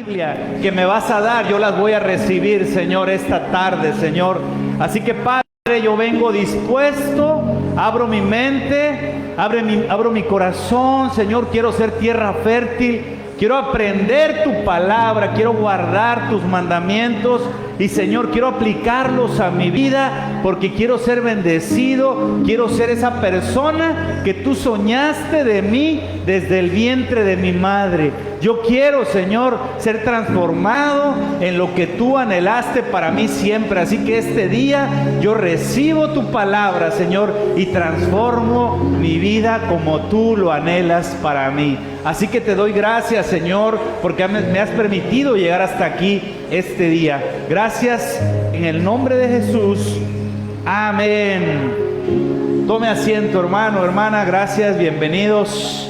Biblia que me vas a dar, yo las voy a recibir, Señor, esta tarde, Señor. Así que, Padre, yo vengo dispuesto, abro mi mente, abro mi corazón, Señor. Quiero ser tierra fértil, quiero aprender tu palabra, quiero guardar tus mandamientos y, Señor, quiero aplicarlos a mi vida porque quiero ser bendecido, quiero ser esa persona que tú soñaste de mí desde el vientre de mi madre. Yo quiero, Señor, ser transformado en lo que tú anhelaste para mí siempre. Así que este día yo recibo tu palabra, Señor, y transformo mi vida como tú lo anhelas para mí. Así que te doy gracias, Señor, porque me has permitido llegar hasta aquí este día. Gracias en el nombre de Jesús. Amén. Tome asiento, hermano, hermana. Gracias, bienvenidos.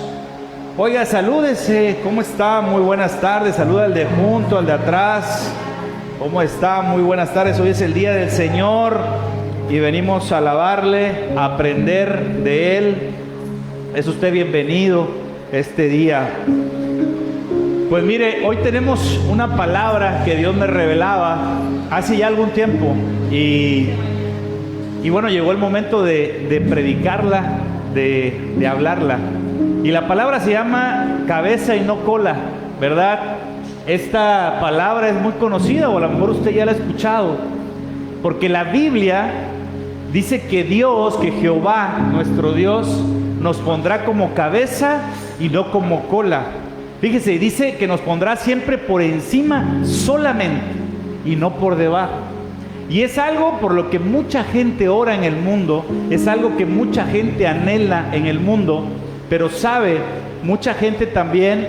Oiga, salúdese. ¿Cómo está? Muy buenas tardes. Saluda al de junto, al de atrás. ¿Cómo está? Muy buenas tardes. Hoy es el día del Señor y venimos a alabarle, a aprender de Él. Es usted bienvenido este día. Pues mire, hoy tenemos una palabra que Dios me revelaba hace ya algún tiempo y bueno, llegó el momento de predicarla, de hablarla. Y la palabra se llama cabeza y no cola, ¿verdad? Esta palabra es muy conocida, o a lo mejor usted ya la ha escuchado, porque la Biblia dice que Dios, que Jehová, nuestro Dios, nos pondrá como cabeza y no como cola. Fíjese, dice que nos pondrá siempre por encima solamente y no por debajo. Y es algo por lo que mucha gente ora en el mundo, es algo que mucha gente anhela en el mundo, pero sabe, mucha gente también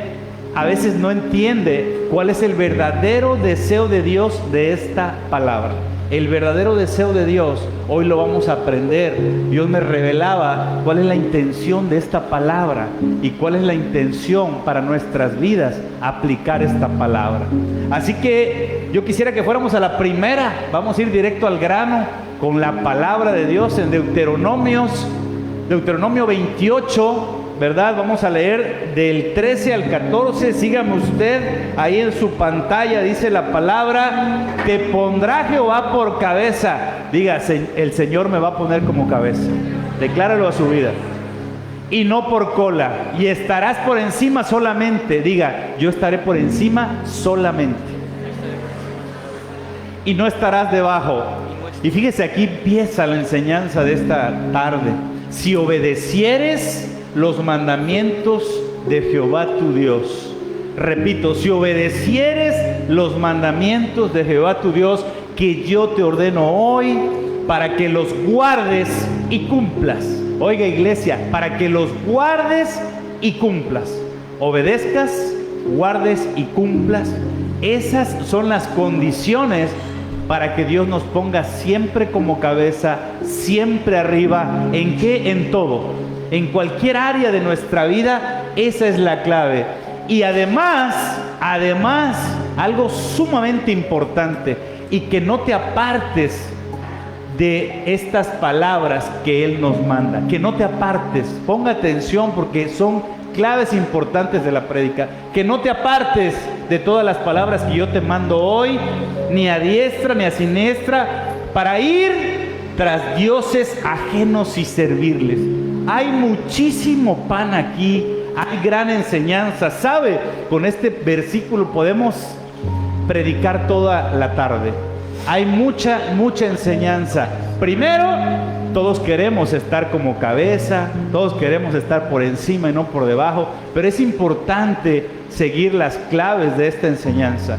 a veces no entiende cuál es el verdadero deseo de Dios de esta palabra. El verdadero deseo de Dios, hoy lo vamos a aprender. Dios me revelaba cuál es la intención de esta palabra y cuál es la intención para nuestras vidas aplicar esta palabra. Así que yo quisiera que fuéramos a la primera, vamos a ir directo al grano con la palabra de Dios en Deuteronomio 28, ¿verdad? Vamos a leer del 13 al 14, sígame usted, ahí en su pantalla dice la palabra: te pondrá Jehová por cabeza. Diga, el Señor me va a poner como cabeza. Decláralo a su vida. Y no por cola, y estarás por encima solamente. Diga, yo estaré por encima solamente. Y no estarás debajo. Y fíjese, aquí empieza la enseñanza de esta tarde. Si obedecieres los mandamientos de Jehová tu Dios. Repito, si obedecieres los mandamientos de Jehová tu Dios, que yo te ordeno hoy, para que los guardes y cumplas. Oiga, iglesia, para que los guardes y cumplas. Obedezcas, guardes y cumplas. Esas son las condiciones para que Dios nos ponga siempre como cabeza, siempre arriba. ¿En qué? En todo. En cualquier área de nuestra vida, esa es la clave. Y además, algo sumamente importante, y que no te apartes de estas palabras que Él nos manda, que no te apartes, ponga atención porque son claves importantes de la prédica, que no te apartes de todas las palabras que yo te mando hoy, ni a diestra ni a siniestra, para ir tras dioses ajenos y servirles. Hay muchísimo pan aquí, hay gran enseñanza. ¿Sabe? Con este versículo podemos predicar toda la tarde. Hay mucha enseñanza. Primero, todos queremos estar como cabeza, todos queremos estar por encima y no por debajo, pero es importante seguir las claves de esta enseñanza.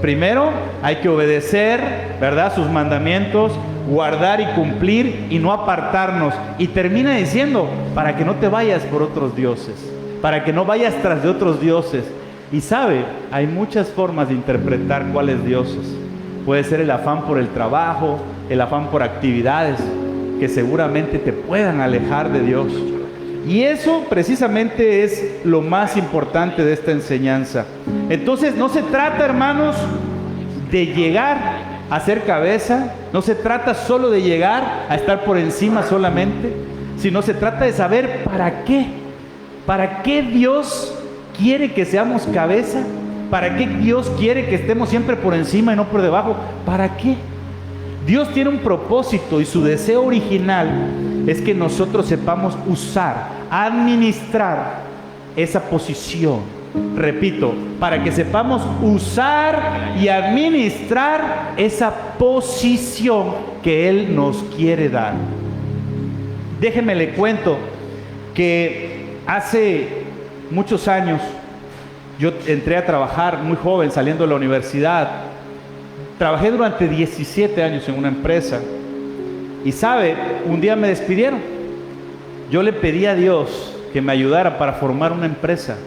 Primero, hay que obedecer, ¿verdad?, sus mandamientos, guardar y cumplir y no apartarnos. Y termina diciendo, para que no te vayas por otros dioses, para que no vayas tras de otros dioses. Y sabe, hay muchas formas de interpretar cuáles dioses. Puede ser el afán por el trabajo, el afán por actividades que seguramente te puedan alejar de Dios. Y eso precisamente es lo más importante de esta enseñanza. Entonces no se trata, hermanos, de llegar a ser cabeza, no se trata solo de llegar a estar por encima solamente, sino se trata de saber para qué Dios quiere que seamos cabeza ¿Para qué Dios quiere que estemos siempre por encima y no por debajo? ¿Para qué? Dios tiene un propósito y su deseo original es que nosotros sepamos usar, administrar esa posición. Repito, para que sepamos usar y administrar esa posición que Él nos quiere dar. Déjeme le cuento que hace muchos años yo entré a trabajar muy joven, saliendo de la universidad. Trabajé durante 17 años en una empresa. Y sabe, un día me despidieron. Yo le pedí a Dios que me ayudara para formar una empresa.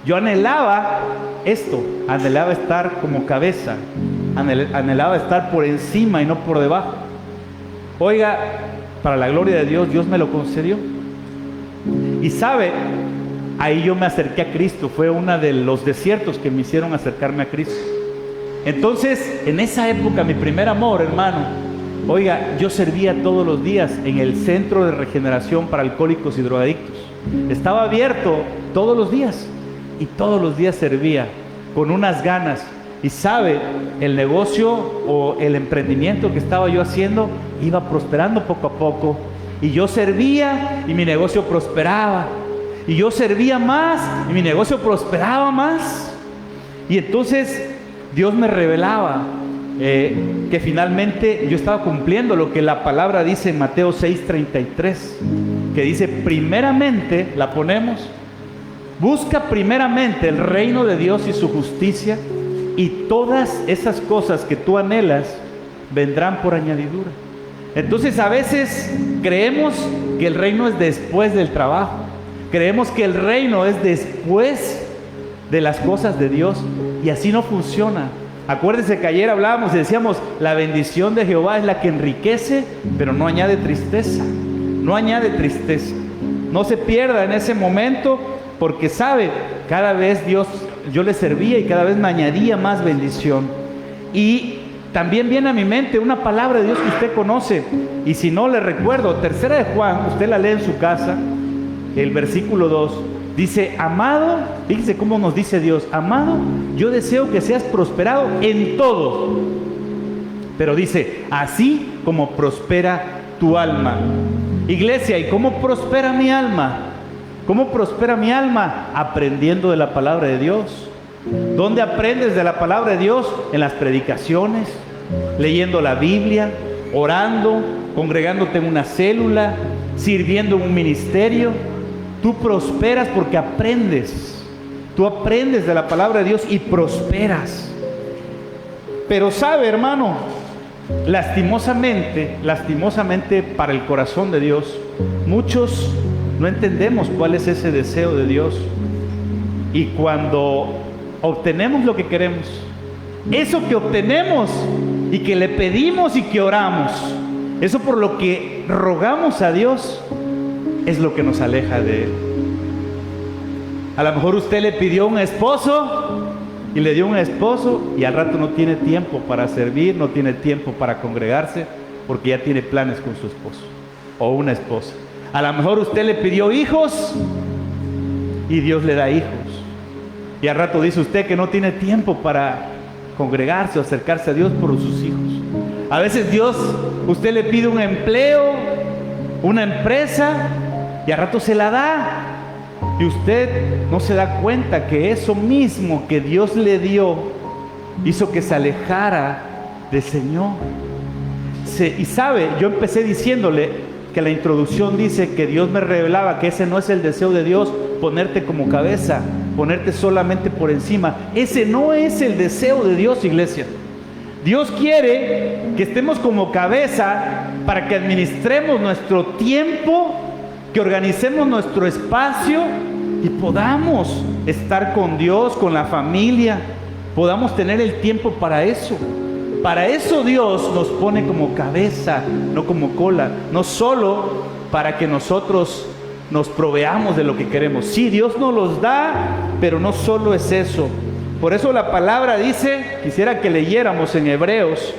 Yo anhelaba esto, anhelaba estar como cabeza, anhelaba estar por encima y no por debajo. Oiga, para la gloria de Dios, Dios me lo concedió. Y sabe, ahí yo me acerqué a Cristo. Fue uno de los desiertos que me hicieron acercarme a Cristo. Entonces, en esa época, mi primer amor, hermano, oiga, yo servía todos los días en el Centro de Regeneración para Alcohólicos y Drogadictos. Estaba abierto todos los días y todos los días servía con unas ganas. Y sabe, el negocio o el emprendimiento que estaba yo haciendo iba prosperando poco a poco. Y yo servía y mi negocio prosperaba. Y yo servía más y mi negocio prosperaba más. Y entonces Dios me revelaba que finalmente yo estaba cumpliendo lo que la palabra dice en Mateo 6:33, que dice: primeramente, la ponemos, busca primeramente el reino de Dios y su justicia, y todas esas cosas que tú anhelas vendrán por añadidura. Entonces a veces creemos que el reino es después del trabajo, creemos que el reino es después de las cosas de Dios, y así no funciona. Acuérdense que ayer hablábamos y decíamos: la bendición de Jehová es la que enriquece, pero no añade tristeza. No añade tristeza. No se pierda en ese momento, porque sabe, cada vez yo le servía y cada vez me añadía más bendición. Y también viene a mi mente una palabra de Dios que usted conoce, y si no, le recuerdo, 3 de Juan, usted la lee en su casa, el versículo 2, dice: amado, fíjese cómo nos dice Dios: amado, yo deseo que seas prosperado en todo, pero dice: así como prospera tu alma. Iglesia, ¿y cómo prospera mi alma? ¿Cómo prospera mi alma? Aprendiendo de la palabra de Dios. ¿Dónde aprendes de la palabra de Dios? En las predicaciones, leyendo la Biblia, orando, congregándote en una célula, sirviendo en un ministerio. Tú prosperas porque aprendes. Tú aprendes de la palabra de Dios y prosperas. Pero sabe, hermano, lastimosamente para el corazón de Dios, muchos no entendemos cuál es ese deseo de Dios. Y cuando obtenemos lo que queremos, eso que obtenemos y que le pedimos y que oramos, eso por lo que rogamos a Dios, es lo que nos aleja de Él. A lo mejor usted le pidió un esposo y le dio un esposo, y al rato no tiene tiempo para servir, no tiene tiempo para congregarse, porque ya tiene planes con su esposo o una esposa. A lo mejor usted le pidió hijos y Dios le da hijos, y al rato dice usted que no tiene tiempo para congregarse o acercarse a Dios por sus hijos. A veces usted le pide un empleo, una empresa, y al rato se la da, y usted no se da cuenta que eso mismo que Dios le dio hizo que se alejara del Señor. Y sabe, yo empecé diciéndole que la introducción dice que Dios me revelaba que ese no es el deseo de Dios, ponerte como cabeza, ponerte solamente por encima. Ese no es el deseo de Dios, iglesia. Dios quiere que estemos como cabeza para que administremos nuestro tiempo, que organicemos nuestro espacio y podamos estar con Dios, con la familia, podamos tener el tiempo para eso. Para eso Dios nos pone como cabeza, no como cola, no solo para que nosotros nos proveamos de lo que queremos. Sí, Dios nos los da, pero no solo es eso. Por eso la palabra dice, quisiera que leyéramos en Hebreos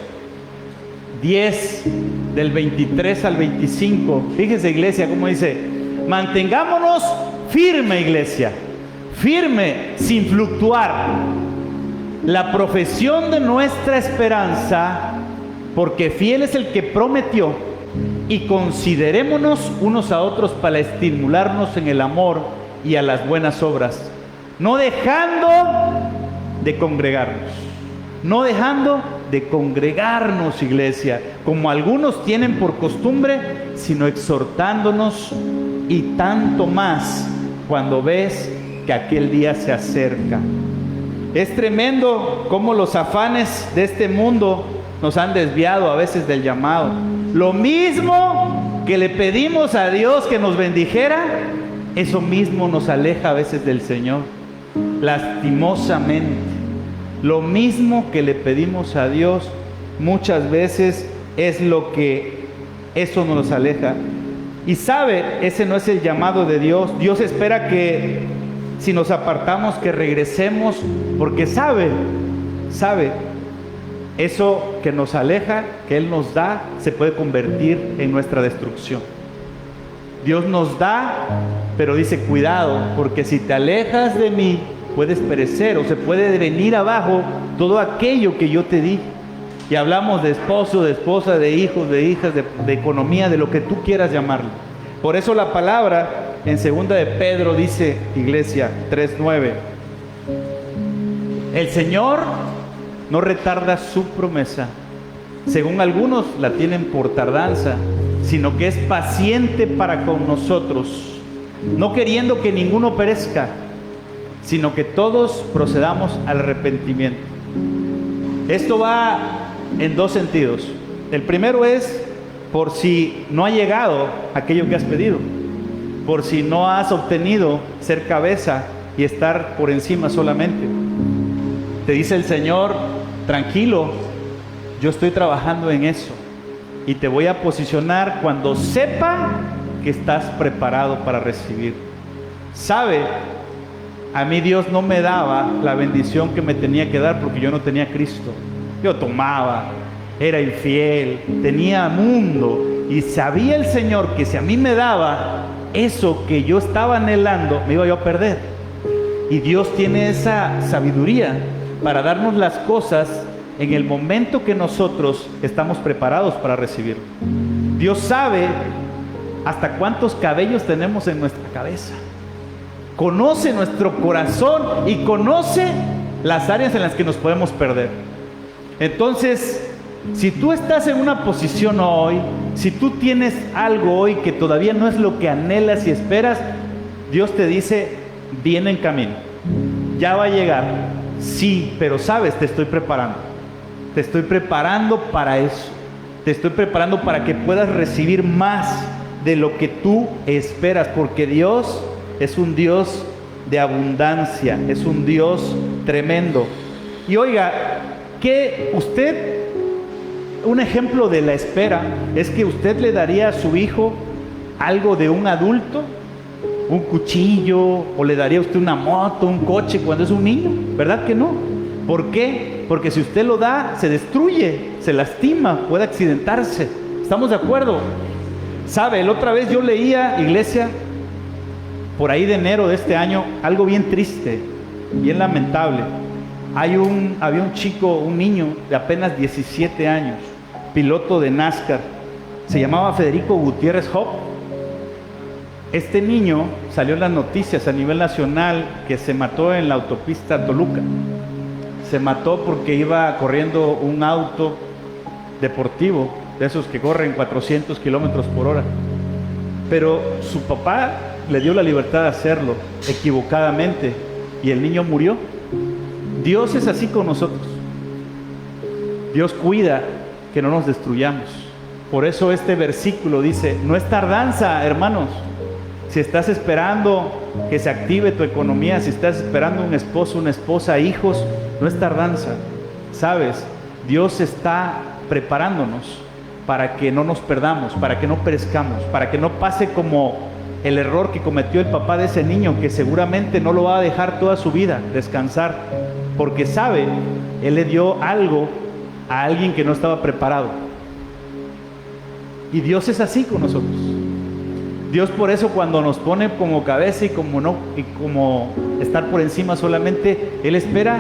10, del 23 al 25. Fíjense, iglesia, cómo dice: mantengámonos firme, iglesia, firme, sin fluctuar. la profesión de nuestra esperanza, porque fiel es el que prometió, y considerémonos unos a otros para estimularnos en el amor y a las buenas obras, no dejando de congregarnos. No dejando de congregarnos, iglesia, como algunos tienen por costumbre, sino exhortándonos, y tanto más cuando ves que aquel día se acerca. Es tremendo cómo los afanes de este mundo nos han desviado a veces del llamado. Lo mismo que le pedimos a Dios que nos bendijera, eso mismo nos aleja a veces del Señor, lastimosamente. Lo mismo que le pedimos a Dios muchas veces es lo que eso nos aleja. Y sabe, ese no es el llamado de Dios. Dios espera que si nos apartamos, que regresemos, porque sabe, eso que nos aleja, que Él nos da, se puede convertir en nuestra destrucción. Dios nos da, pero dice, cuidado, porque si te alejas de mí, puedes perecer, o se puede venir abajo todo aquello que yo te di. Y hablamos de esposo, de esposa, de hijos, de hijas, de economía, de lo que tú quieras llamarlo. Por eso la palabra en 2 de Pedro dice, iglesia, 3:9, el Señor no retarda su promesa, según algunos la tienen por tardanza, sino que es paciente para con nosotros, no queriendo que ninguno perezca, sino que todos procedamos al arrepentimiento. Esto va en dos sentidos. El primero es por si no ha llegado aquello que has pedido, por si no has obtenido ser cabeza y estar por encima solamente. Te dice el Señor, tranquilo, yo estoy trabajando en eso y te voy a posicionar cuando sepa que estás preparado para recibir. Sabe, a mí Dios no me daba la bendición que me tenía que dar porque yo no tenía a Cristo. Yo tomaba, era infiel, tenía mundo, y sabía el Señor que si a mí me daba eso que yo estaba anhelando, me iba yo a perder. Y Dios tiene esa sabiduría para darnos las cosas en el momento que nosotros estamos preparados para recibirlo. Dios sabe hasta cuántos cabellos tenemos en nuestra cabeza. Conoce nuestro corazón y conoce las áreas en las que nos podemos perder. Entonces, si tú estás en una posición hoy, si tú tienes algo hoy que todavía no es lo que anhelas y esperas, Dios te dice, viene en camino, ya va a llegar. Sí, pero sabes, te estoy preparando. Te estoy preparando para eso. Te estoy preparando para que puedas recibir más de lo que tú esperas, porque Dios es un Dios de abundancia, es un Dios tremendo. Y oiga, que usted, un ejemplo de la espera, es que usted le daría a su hijo algo de un adulto, un cuchillo, o le daría a usted una moto, un coche cuando es un niño, ¿verdad que no? ¿Por qué? Porque si usted lo da, se destruye, se lastima, puede accidentarse. ¿Estamos de acuerdo? ¿Sabe? La otra vez yo leía, iglesia, por ahí de enero de este año, algo bien triste, bien lamentable. Había un chico, un niño de apenas 17 años, piloto de NASCAR, se llamaba Federico Gutiérrez Hop. Este niño salió en las noticias a nivel nacional que se mató en la autopista Toluca. Se mató porque iba corriendo un auto deportivo, de esos que corren 400 kilómetros por hora. Pero su papá le dio la libertad de hacerlo equivocadamente y el niño murió. Dios es así con nosotros. Dios cuida que no nos destruyamos. Por eso este versículo dice, no es tardanza, hermanos. Si estás esperando que se active tu economía, si estás esperando un esposo, una esposa, hijos, no es tardanza. ¿Sabes? Dios está preparándonos para que no nos perdamos, para que no perezcamos, para que no pase como el error que cometió el papá de ese niño, que seguramente no lo va a dejar toda su vida descansar, porque sabe, él le dio algo a alguien que no estaba preparado. Y Dios es así con nosotros. Dios por eso cuando nos pone como cabeza y como estar por encima solamente, Él espera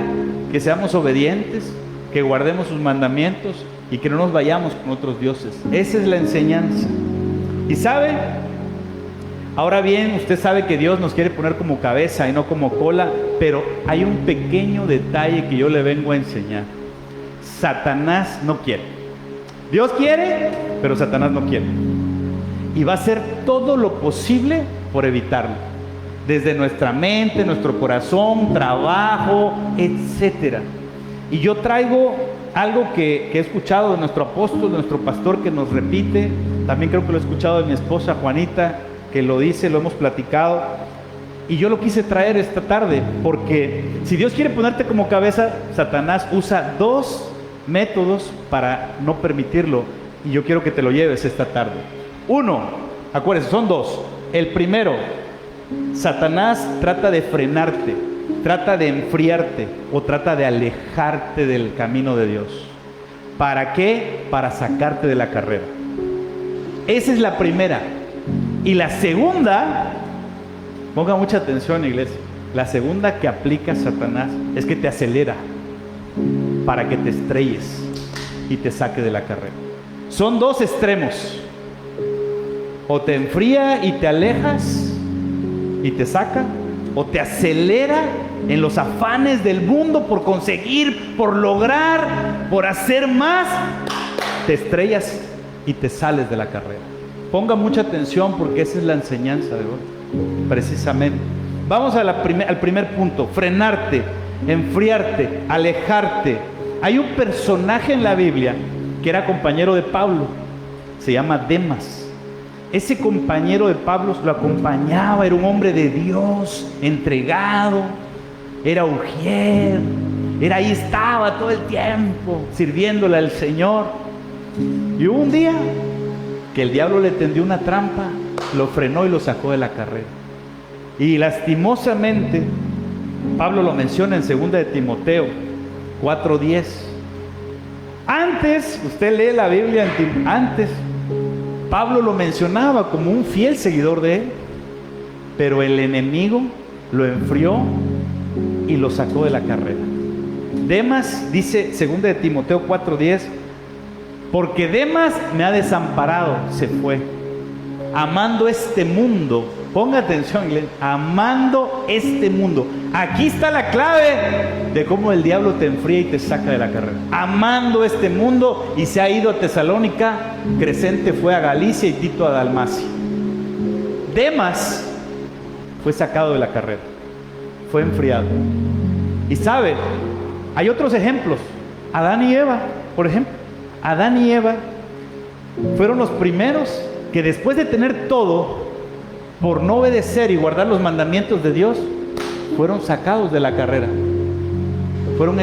que seamos obedientes, que guardemos sus mandamientos y que no nos vayamos con otros dioses. Esa es la enseñanza. ¿Y sabe? Ahora bien, usted sabe que Dios nos quiere poner como cabeza y no como cola, pero hay un pequeño detalle que yo le vengo a enseñar. Satanás no quiere. Dios quiere, pero Satanás no quiere. Y va a hacer todo lo posible por evitarlo. Desde nuestra mente, nuestro corazón, trabajo, etcétera. Y yo traigo algo que he escuchado de nuestro apóstol, de nuestro pastor, que nos repite. También creo que lo he escuchado de mi esposa Juanita, que lo dice, lo hemos platicado. Y yo lo quise traer esta tarde, porque si Dios quiere ponerte como cabeza, Satanás usa dos métodos para no permitirlo. Y yo quiero que te lo lleves esta tarde. Uno, acuérdense, son dos. El primero, Satanás trata de frenarte, trata de enfriarte o trata de alejarte del camino de Dios. ¿Para qué? Para sacarte de la carrera. Esa es la primera. Y la segunda, ponga mucha atención, iglesia, la segunda que aplica Satanás es que te acelera para que te estrelles y te saque de la carrera. Son dos extremos. O te enfría y te alejas y te saca, o te acelera en los afanes del mundo por conseguir, por lograr, por hacer más, te estrellas y te sales de la carrera. Ponga mucha atención porque esa es la enseñanza de hoy, precisamente. Vamos a al primer punto: frenarte, enfriarte, alejarte. Hay un personaje en la Biblia que era compañero de Pablo, se llama Demas. Ese compañero de Pablo lo acompañaba, era un hombre de Dios, entregado, era ujier, ahí estaba todo el tiempo sirviéndole al Señor. Y hubo un día que el diablo le tendió una trampa, lo frenó y lo sacó de la carrera. Y lastimosamente, Pablo lo menciona en 2 de Timoteo 4:10. Antes, usted lee la Biblia, antes Pablo lo mencionaba como un fiel seguidor de él, pero el enemigo lo enfrió y lo sacó de la carrera. Demas, dice 2 de Timoteo 4:10, porque Demas me ha desamparado, se fue, amando este mundo. Ponga atención, iglesia, amando este mundo. Aquí está la clave de cómo el diablo te enfría y te saca de la carrera. Amando este mundo, y se ha ido a Tesalónica, Crescente fue a Galicia y Tito a Dalmacia. Demas fue sacado de la carrera, fue enfriado. Y sabe, hay otros ejemplos. Adán y Eva, por ejemplo. Adán y Eva fueron los primeros que, después de tener todo, por no obedecer y guardar los mandamientos de Dios, fueron sacados de la carrera, fueron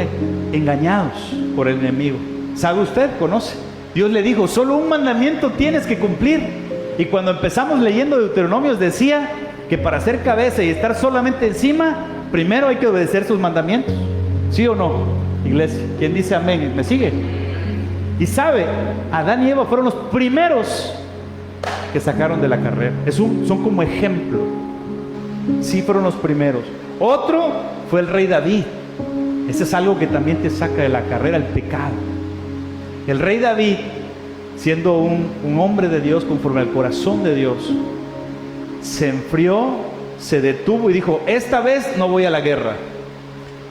engañados por el enemigo. ¿Sabe usted? ¿Conoce? Dios le dijo: solo un mandamiento tienes que cumplir. Y cuando empezamos leyendo Deuteronomios, decía que para ser cabeza y estar solamente encima, primero hay que obedecer sus mandamientos. ¿Sí o no, iglesia? ¿Quién dice amén? ¿Me sigue? Y sabe, Adán y Eva fueron los primeros que sacaron de la carrera. Son como ejemplo. Sí, fueron los primeros. Otro fue el rey David. Ese es algo que también te saca de la carrera, el pecado. El rey David, siendo un hombre de Dios conforme al corazón de Dios, se enfrió, se detuvo y dijo: esta vez no voy a la guerra.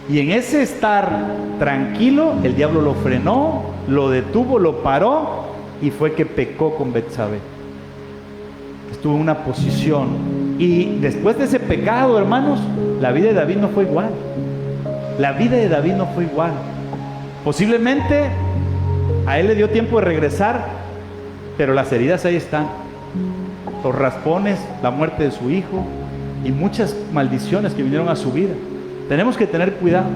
Y en ese estar tranquilo, el diablo lo frenó, lo detuvo, lo paró, y fue que pecó con Betsabé. Estuvo en una posición, y después de ese pecado, hermanos, la vida de David no fue igual. La vida de David no fue igual. Posiblemente a él le dio tiempo de regresar, pero las heridas ahí están, los raspones, la muerte de su hijo y muchas maldiciones que vinieron a su vida. Tenemos que tener cuidado,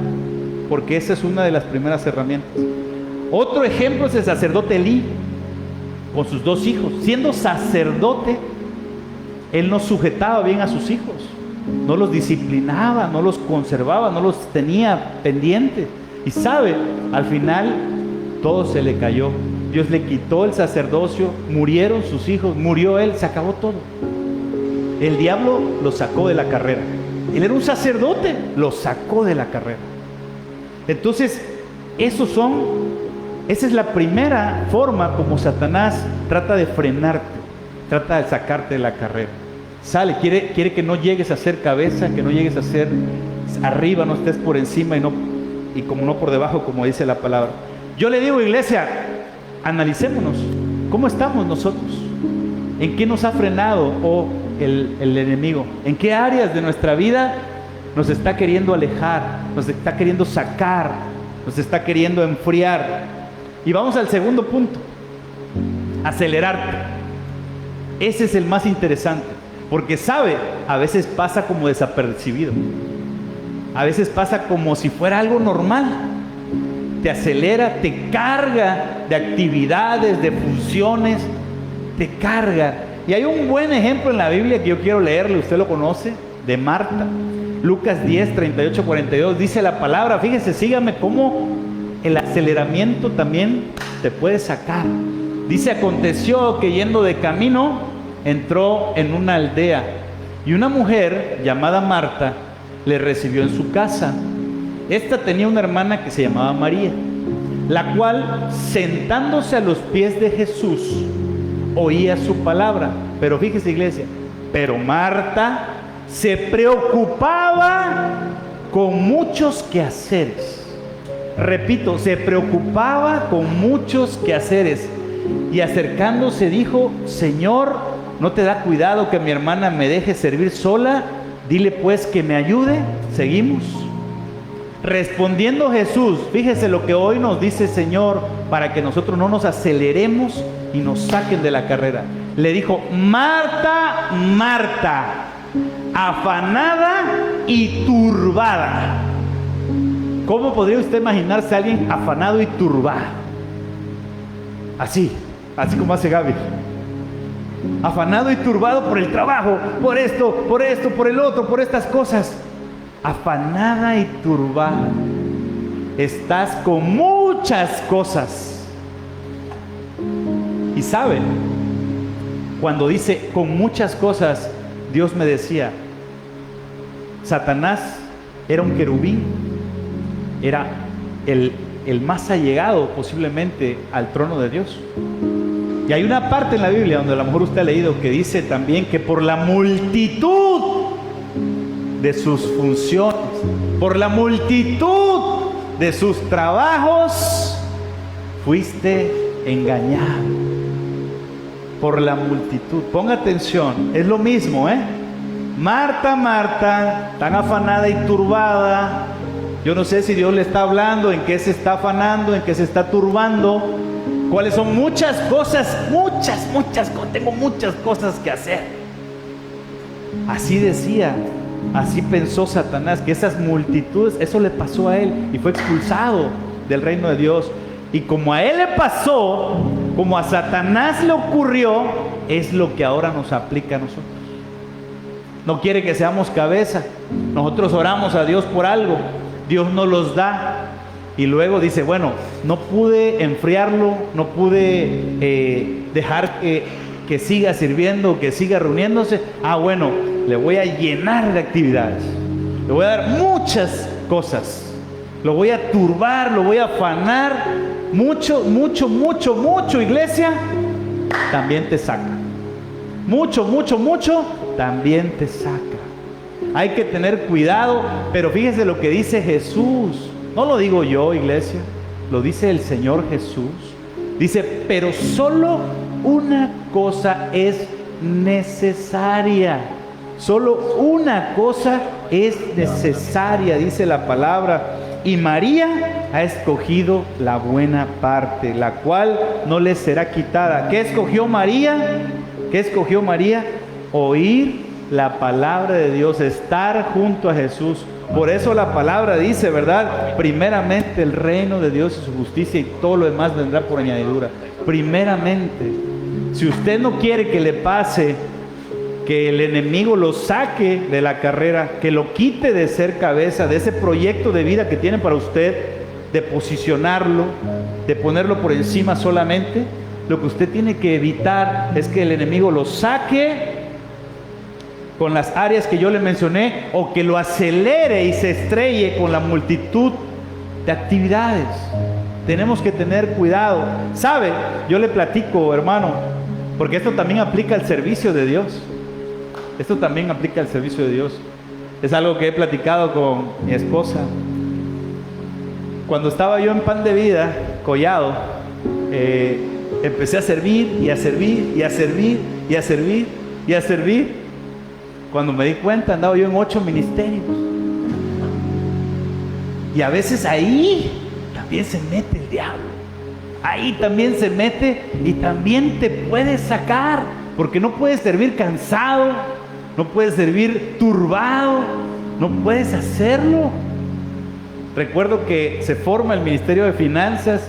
porque esa es una de las primeras herramientas. Otro ejemplo es el sacerdote Elí, con sus 2 hijos. Siendo sacerdote, él no sujetaba bien a sus hijos, no los disciplinaba, no los conservaba, no los tenía pendientes. Y sabe, al final todo se le cayó. Dios le quitó el sacerdocio, murieron sus hijos, murió él, se acabó todo. El diablo lo sacó de la carrera. Él era un sacerdote, lo sacó de la carrera. Entonces, esa es la primera forma como Satanás trata de frenarte, trata de sacarte de la carrera. Quiere que no llegues a ser cabeza, que no llegues a ser arriba, no estés por encima y como no por debajo, como dice la palabra. Yo le digo, iglesia, analicémonos. ¿Cómo estamos nosotros? ¿En qué nos ha frenado el enemigo? ¿En qué áreas de nuestra vida nos está queriendo alejar, nos está queriendo sacar, nos está queriendo enfriar? Y vamos al segundo punto: acelerarte. Ese es el más interesante, porque a veces pasa como desapercibido, a veces pasa como si fuera algo normal. Te acelera, te carga de actividades, de funciones, te carga. Y hay un buen ejemplo en la Biblia que yo quiero leerle, usted lo conoce, de Marta. Lucas 10, 38, 42, dice la palabra, fíjese, sígame cómo el aceleramiento también te puede sacar. Dice, aconteció que yendo de camino, entró en una aldea y una mujer llamada Marta le recibió en su casa. Esta tenía una hermana que se llamaba María, la cual, sentándose a los pies de Jesús, oía su palabra. Pero fíjese, iglesia, pero Marta se preocupaba con muchos quehaceres. Repito, se preocupaba con muchos quehaceres. Y acercándose dijo, Señor, ¿no te da cuidado que mi hermana me deje servir sola? Dile pues que me ayude. Seguimos. Respondiendo Jesús, fíjese lo que hoy nos dice el Señor para que nosotros no nos aceleremos y nos saquen de la carrera. Le dijo, Marta, Marta, afanada y turbada. ¿Cómo podría usted imaginarse a alguien afanado y turbado? Así como hace Gaby. Afanado y turbado por el trabajo, por esto, por el otro, por estas cosas. Afanada y turbada. Estás con muchas cosas. Y saben, cuando dice con muchas cosas, Dios me decía, Satanás era un querubín, era el más allegado posiblemente al trono de Dios. Y hay una parte en la Biblia donde a lo mejor usted ha leído que dice también que por la multitud de sus funciones, por la multitud de sus trabajos, fuiste engañado. Por la multitud. Ponga atención, es lo mismo, Marta, Marta, tan afanada y turbada. Yo no sé si Dios le está hablando, en qué se está afanando, en qué se está turbando. ¿Cuáles son muchas cosas? Muchas cosas. Tengo muchas cosas que hacer. Así decía. Así pensó Satanás, que esas multitudes, eso le pasó a él y fue expulsado del reino de Dios. Y como a él le pasó, como a Satanás le ocurrió, es lo que ahora nos aplica a nosotros. No quiere que seamos cabeza. Nosotros oramos a Dios por algo, Dios nos los da y luego dice, bueno, no pude enfriarlo, no pude dejar que siga sirviendo, que siga reuniéndose. Bueno, le voy a llenar de actividades, le voy a dar muchas cosas, lo voy a turbar, lo voy a afanar, mucho, iglesia, también te saca. Mucho, también te saca. Hay que tener cuidado, pero fíjese lo que dice Jesús. No lo digo yo, iglesia, lo dice el Señor Jesús. Dice, pero solo una cosa es necesaria. Solo una cosa es necesaria, dice la palabra. Y María ha escogido la buena parte, la cual no le será quitada. ¿Qué escogió María? ¿Qué escogió María? Oír la palabra de Dios, estar junto a Jesús. Por eso la palabra dice, ¿verdad? Primeramente el reino de Dios y su justicia, y todo lo demás vendrá por añadidura. Primeramente, si usted no quiere que le pase, que el enemigo lo saque de la carrera, que lo quite de ser cabeza, de ese proyecto de vida que tiene para usted, de posicionarlo, de ponerlo por encima solamente, lo que usted tiene que evitar es que el enemigo lo saque con las áreas que yo le mencioné, o que lo acelere y se estrelle con la multitud de actividades. Tenemos que tener cuidado. ¿Sabe? Yo le platico, hermano, porque esto también aplica al servicio de Dios. Esto también aplica al servicio de Dios. Es algo que he platicado con mi esposa. Cuando estaba yo en Pan de Vida, Collado, empecé a servir y a servir y a servir y a servir y a servir. Cuando me di cuenta, andaba yo en 8 ministerios. Y a veces ahí también se mete el diablo. Ahí también se mete y también te puede sacar. Porque no puedes servir cansado, no puedes servir turbado, no puedes hacerlo. Recuerdo que se forma el Ministerio de Finanzas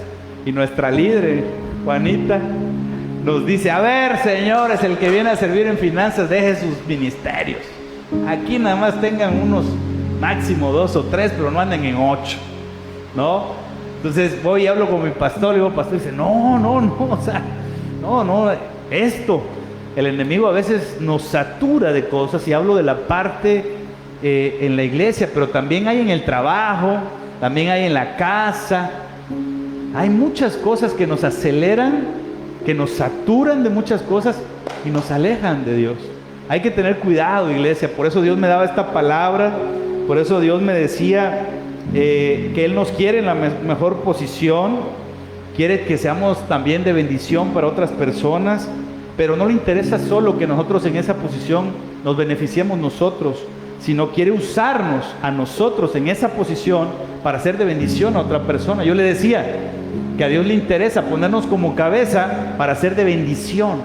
y nuestra líder, Juanita, nos dice: a ver, señores, el que viene a servir en finanzas, deje sus ministerios. Aquí nada más tengan unos máximo 2 o 3, pero no anden en 8, ¿no? Entonces voy y hablo con mi pastor, y digo, pastor, dice, no, o sea, no, esto, el enemigo a veces nos satura de cosas, y hablo de la parte en la iglesia, pero también hay en el trabajo, también hay en la casa. Hay muchas cosas que nos aceleran, que nos saturan de muchas cosas y nos alejan de Dios. Hay que tener cuidado, iglesia. Por eso Dios me daba esta palabra, por eso Dios me decía que Él nos quiere en la mejor posición, quiere que seamos también de bendición para otras personas, pero no le interesa solo que nosotros en esa posición nos beneficiemos nosotros, sino quiere usarnos a nosotros en esa posición para ser de bendición a otra persona. Yo le decía que a Dios le interesa ponernos como cabeza para ser de bendición.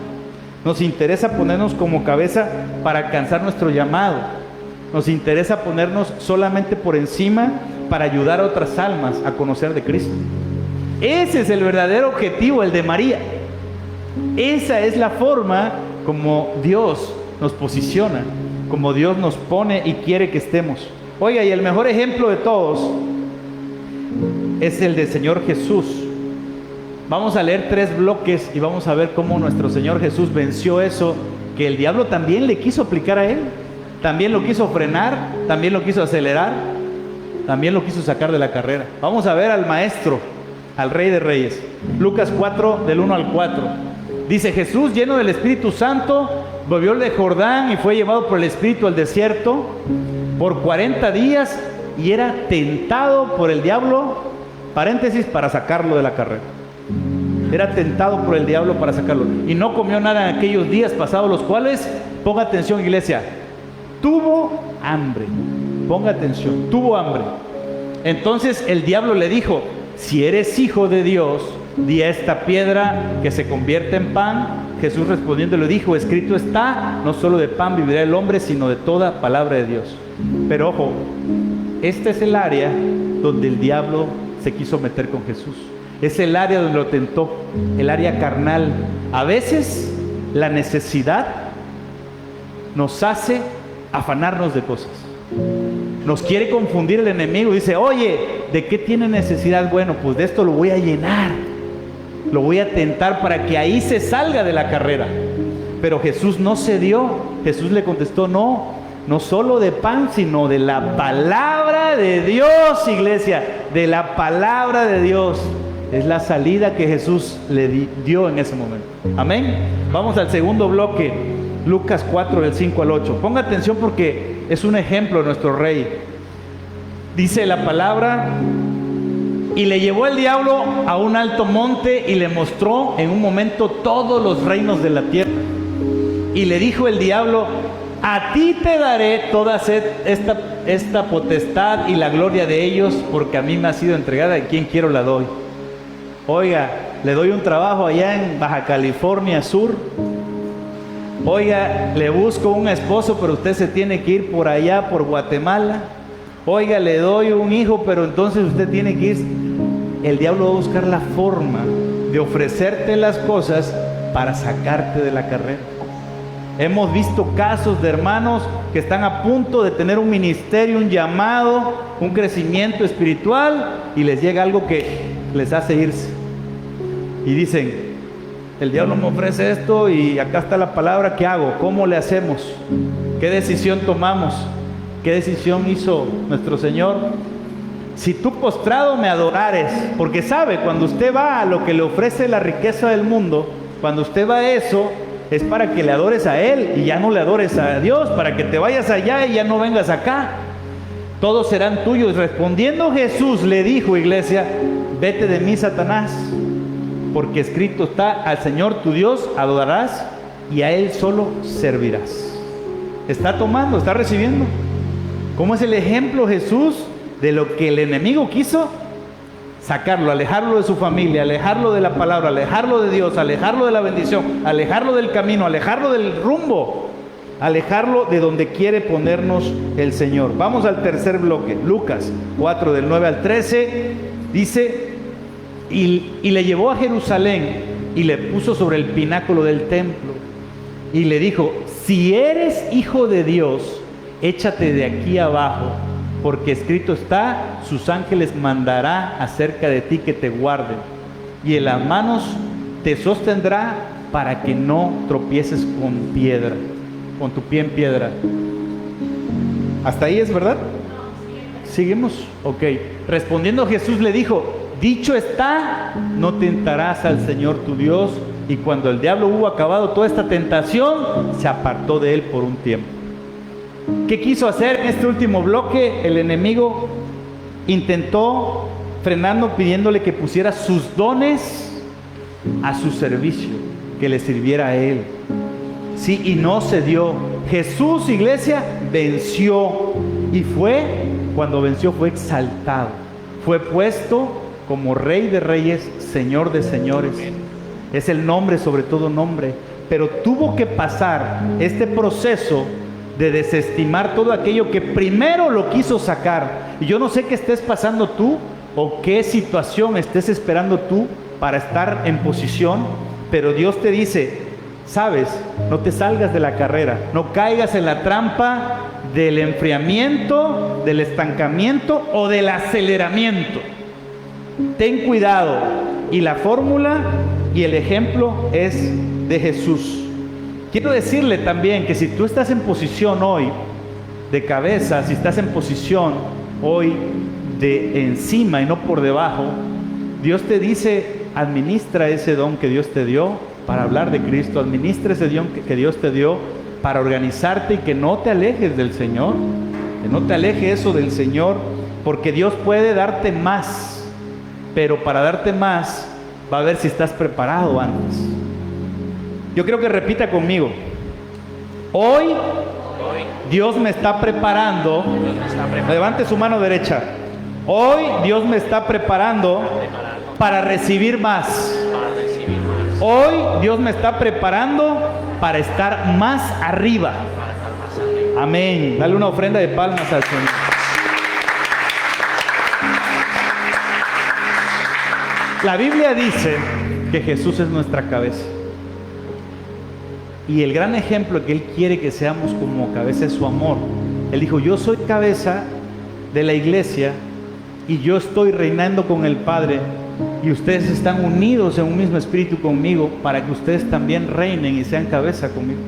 Nos interesa ponernos como cabeza para alcanzar nuestro llamado. Nos interesa ponernos solamente por encima para ayudar a otras almas a conocer de Cristo. Ese es el verdadero objetivo, el de María. Esa es la forma como Dios nos posiciona, como Dios nos pone y quiere que estemos. Oiga, y el mejor ejemplo de todos es el del Señor Jesús. Vamos a leer 3 bloques y vamos a ver cómo nuestro Señor Jesús venció eso que el diablo también le quiso aplicar a Él. También lo quiso frenar, también lo quiso acelerar, también lo quiso sacar de la carrera. Vamos a ver al Maestro, al Rey de Reyes. Lucas 4, del 1 al 4. Dice: Jesús, lleno del Espíritu Santo, volvió de Jordán y fue llevado por el Espíritu al desierto por 40 días y era tentado por el diablo, paréntesis, para sacarlo de la carrera. Era tentado por el diablo para sacarlo. Y no comió nada en aquellos días, pasados los cuales, ponga atención, iglesia, tuvo hambre. Ponga atención, tuvo hambre. Entonces el diablo le dijo: si eres hijo de Dios, di a esta piedra que se convierta en pan. Jesús respondiendo le dijo: escrito está, no solo de pan vivirá el hombre, sino de toda palabra de Dios. Pero ojo, este es el área donde el diablo se quiso meter con Jesús. Es el área donde lo tentó, el área carnal. A veces la necesidad nos hace afanarnos de cosas. Nos quiere confundir el enemigo. Dice: oye, ¿de qué tiene necesidad? Bueno, pues de esto lo voy a llenar, lo voy a tentar para que ahí se salga de la carrera. Pero Jesús no cedió. Jesús le contestó: no solo de pan, sino de la palabra de Dios, iglesia. De la palabra de Dios. Es la salida que Jesús le dio en ese momento. Amén. Vamos al segundo bloque. Lucas 4, del 5 al 8. Ponga atención porque es un ejemplo de nuestro Rey. Dice la palabra: y le llevó el diablo a un alto monte y le mostró en un momento todos los reinos de la tierra. Y le dijo el diablo: a ti te daré toda esta potestad y la gloria de ellos, porque a mí me ha sido entregada y quien quiero la doy. Oiga, le doy un trabajo allá en Baja California Sur. Oiga, le busco un esposo, pero usted se tiene que ir por allá, por Guatemala. Oiga, le doy un hijo, pero entonces usted tiene que ir. El diablo va a buscar la forma de ofrecerte las cosas para sacarte de la carrera. Hemos visto casos de hermanos que están a punto de tener un ministerio, un llamado, un crecimiento espiritual, y les llega algo que les hace irse. Y dicen: el diablo me ofrece esto y acá está la palabra, ¿qué hago? ¿Cómo le hacemos? ¿Qué decisión tomamos? ¿Qué decisión hizo nuestro Señor? si tú postrado me adorares, porque sabe, cuando usted va a lo que le ofrece la riqueza del mundo, cuando usted va a eso, es para que le adores a Él y ya no le adores a Dios, para que te vayas allá y ya no vengas acá. Todos serán tuyos. Respondiendo Jesús le dijo, iglesia, vete de mí, Satanás, porque escrito está, al Señor tu Dios adorarás y a Él solo servirás. Está tomando, está recibiendo. ¿Cómo es el ejemplo Jesús de lo que el enemigo quiso? Sacarlo, alejarlo de su familia, alejarlo de la palabra, alejarlo de Dios, alejarlo de la bendición, alejarlo del camino, alejarlo del rumbo, alejarlo de donde quiere ponernos el Señor. Vamos al tercer bloque, Lucas 4 del 9 al 13, dice, y le llevó a Jerusalén y le puso sobre el pináculo del templo y le dijo, si eres hijo de Dios, échate de aquí abajo, porque escrito está, sus ángeles mandará acerca de ti que te guarden, y en las manos te sostendrá para que no tropieces con piedra, con tu pie en piedra. ¿Hasta ahí es verdad? ¿Seguimos? Ok. Respondiendo Jesús le dijo, dicho está, no tentarás al Señor tu Dios. Y cuando el diablo hubo acabado toda esta tentación, se apartó de él por un tiempo. ¿Qué quiso hacer en este último bloque? El enemigo intentó, frenando, pidiéndole que pusiera sus dones a su servicio, que le sirviera a él. Sí, y no se dio. Jesús, iglesia, venció. Y cuando venció, fue exaltado. Fue puesto como Rey de Reyes, Señor de Señores. Es el nombre sobre todo nombre. Pero tuvo que pasar este proceso de desestimar todo aquello que primero lo quiso sacar. Y yo no sé qué estés pasando tú o qué situación estés esperando tú para estar en posición, pero Dios te dice, sabes, no te salgas de la carrera, no caigas en la trampa del enfriamiento, del estancamiento o del aceleramiento. Ten cuidado. Y la fórmula y el ejemplo es de Jesús. Quiero decirle también que si tú estás en posición hoy de cabeza, si estás en posición hoy de encima y no por debajo, Dios te dice, administra ese don que Dios te dio para hablar de Cristo, administra ese don que Dios te dio para organizarte y que no te alejes del Señor, que no te aleje eso del Señor, porque Dios puede darte más, pero para darte más va a ver si estás preparado antes. Yo creo que repita conmigo. Hoy Dios me está preparando. Levante su mano derecha. Hoy Dios me está preparando para recibir más. Hoy Dios me está preparando para estar más arriba. Amén. Dale una ofrenda de palmas al Señor. La Biblia dice que Jesús es nuestra cabeza. Y el gran ejemplo que Él quiere que seamos como cabeza es su amor. Él dijo, yo soy cabeza de la iglesia y yo estoy reinando con el Padre y ustedes están unidos en un mismo espíritu conmigo para que ustedes también reinen y sean cabeza conmigo.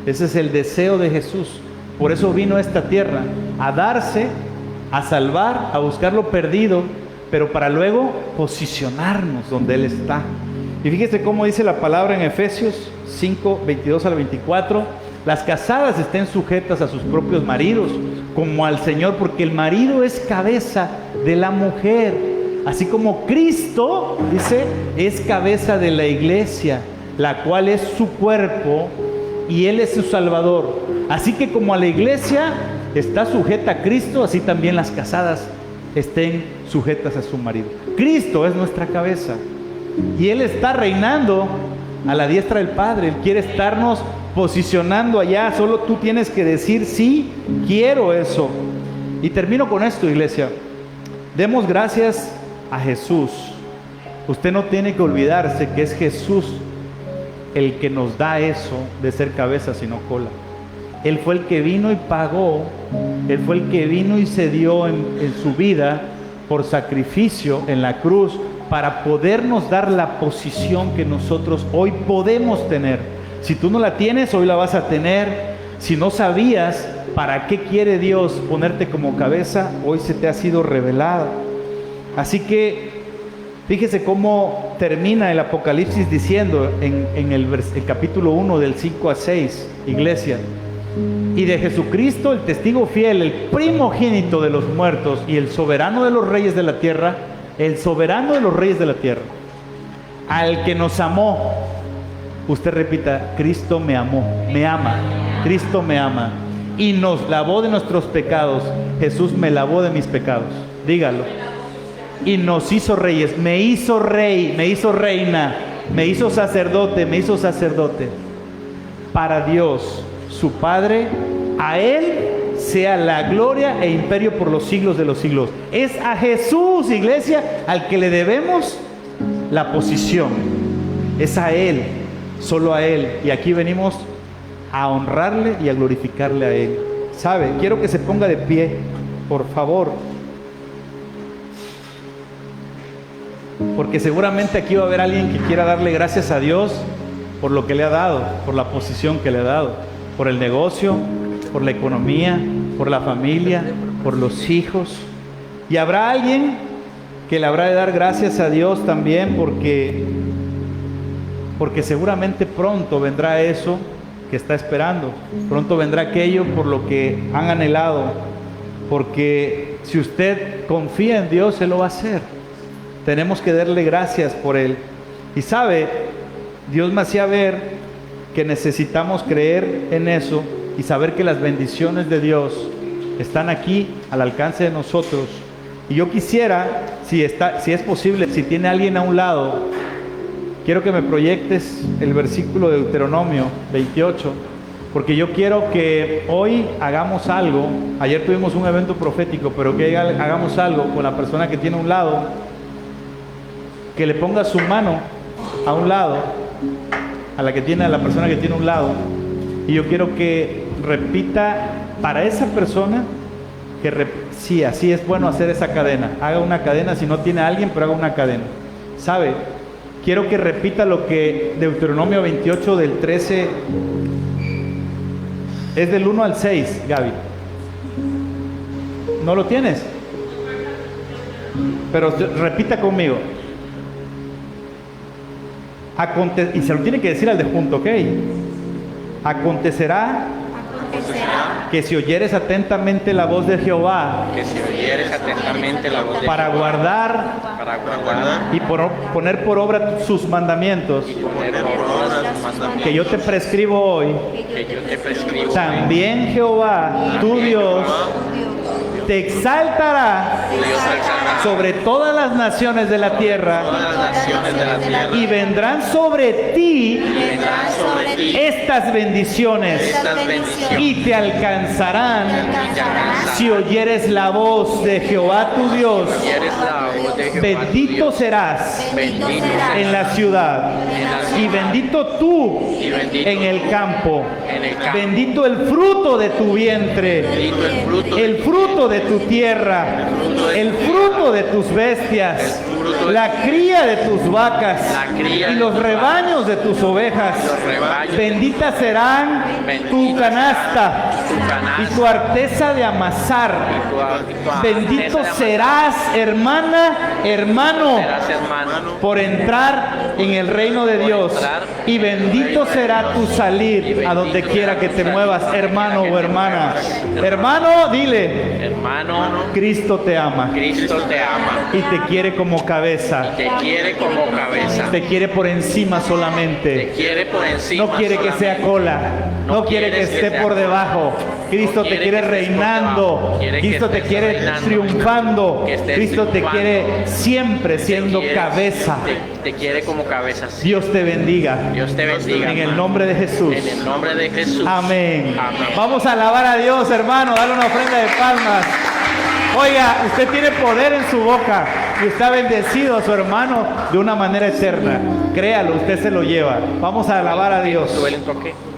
Ese es el deseo de Jesús. Por eso vino a esta tierra, a darse, a salvar, a buscar lo perdido, pero para luego posicionarnos donde Él está. Y fíjese cómo dice la palabra en Efesios 5, 22 al 24. Las casadas estén sujetas a sus propios maridos, como al Señor, porque el marido es cabeza de la mujer. Así como Cristo, dice, es cabeza de la iglesia, la cual es su cuerpo y Él es su Salvador. Así que como a la iglesia está sujeta a Cristo, así también las casadas estén sujetas a su marido. Cristo es nuestra cabeza. Y Él está reinando a la diestra del Padre. Él quiere estarnos posicionando allá. Solo tú tienes que decir, sí, quiero eso. Y termino con esto, iglesia. Demos gracias a Jesús. Usted no tiene que olvidarse que es Jesús el que nos da eso de ser cabeza, sino cola. Él fue el que vino y pagó. Él fue el que vino y se dio en su vida por sacrificio en la cruz, para podernos dar la posición que nosotros hoy podemos tener. Si tú no la tienes, hoy la vas a tener. Si no sabías, para qué quiere Dios ponerte como cabeza, hoy se te ha sido revelada. Así que fíjese cómo termina el Apocalipsis diciendo en el capítulo 1 del 5 a 6, iglesia: y de Jesucristo, el testigo fiel, el primogénito de los muertos y el soberano de los reyes de la tierra, el soberano de los reyes de la tierra, al que nos amó. Usted repita: Cristo me amó, me ama, Cristo me ama, y nos lavó de nuestros pecados. Jesús me lavó de mis pecados, dígalo. Y nos hizo reyes, me hizo rey, me hizo reina, me hizo sacerdote, para Dios su Padre. A Él sea la gloria e imperio por los siglos de los siglos. Es a Jesús, iglesia, al que le debemos la posición. Es a Él, solo a Él. Y aquí venimos a honrarle y a glorificarle a Él. ¿Sabe? Quiero que se ponga de pie, por favor. Porque seguramente aquí va a haber alguien que quiera darle gracias a Dios por lo que le ha dado, por la posición que le ha dado, por el negocio, por la economía, por la familia, por los hijos. Y habrá alguien que le habrá de dar gracias a Dios también porque seguramente pronto vendrá eso que está esperando, pronto vendrá aquello por lo que han anhelado, porque si usted confía en Dios, Él lo va a hacer. Tenemos que darle gracias por Él. Y sabe, Dios me hacía ver que necesitamos creer en eso y saber que las bendiciones de Dios están aquí al alcance de nosotros. Y yo quisiera, si es posible, si tiene alguien a un lado, quiero que me proyectes el versículo de Deuteronomio 28, porque yo quiero que hoy hagamos algo. Ayer tuvimos un evento profético, pero que hagamos algo con la persona que tiene a un lado, que le ponga su mano a un lado, a la persona que tiene a un lado, y yo quiero que repita para esa persona sí, así es bueno hacer esa cadena. Haga una cadena, si no tiene a alguien, pero haga una cadena. ¿Sabe? Quiero que repita lo que Deuteronomio 28 del 13, es del 1 al 6, Gaby. ¿No lo tienes? Pero repita conmigo. Y se lo tiene que decir al de junto, ¿ok? Acontecerá que si oyeres atentamente la voz de Jehová, para guardar y poner por obra sus mandamientos, que yo te prescribo hoy, también Jehová, tu Dios, te exaltará sobre todas las naciones de la tierra, y vendrán sobre ti estas bendiciones, y te alcanzarán si oyeres la voz de Jehová tu Dios. Bendito serás en la ciudad, y bendito tú en el campo. Bendito el fruto de tu vientre, el fruto de tu tierra, el fruto de tus bestias, la cría de tus vacas y los rebaños de tus ovejas. Benditas serán tu canasta y tu arteza de amasar. Bendito serás, hermana, hermano, por entrar en el reino de Dios, y bendito será tu salir a donde quiera que te muevas, hermano o hermana. Hermano, dile: hermano, Cristo te ama. Cristo te ama. Y te quiere como cabeza. Te quiere como cabeza. Te quiere por encima solamente. Te quiere por encima. No quiere que sea cola. No quiere que esté por debajo. Cristo te quiere reinando. Cristo te quiere triunfando. Cristo te quiere siempre siendo cabeza. Te quiere como cabeza. Dios te bendiga. Dios te bendiga. En el nombre de Jesús. En el nombre de Jesús. Amén. Amén. Vamos a alabar a Dios, hermano. Dale una ofrenda de palmas. Oiga, usted tiene poder en su boca y está bendecido a su hermano de una manera eterna. Créalo, usted se lo lleva. Vamos a alabar a Dios.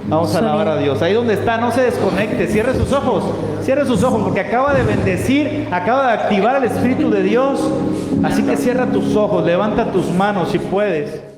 Vamos a alabar a Dios. Ahí donde está, no se desconecte. Cierre sus ojos. Cierre sus ojos, porque acaba de bendecir, acaba de activar el Espíritu de Dios. Así que cierra tus ojos, levanta tus manos si puedes.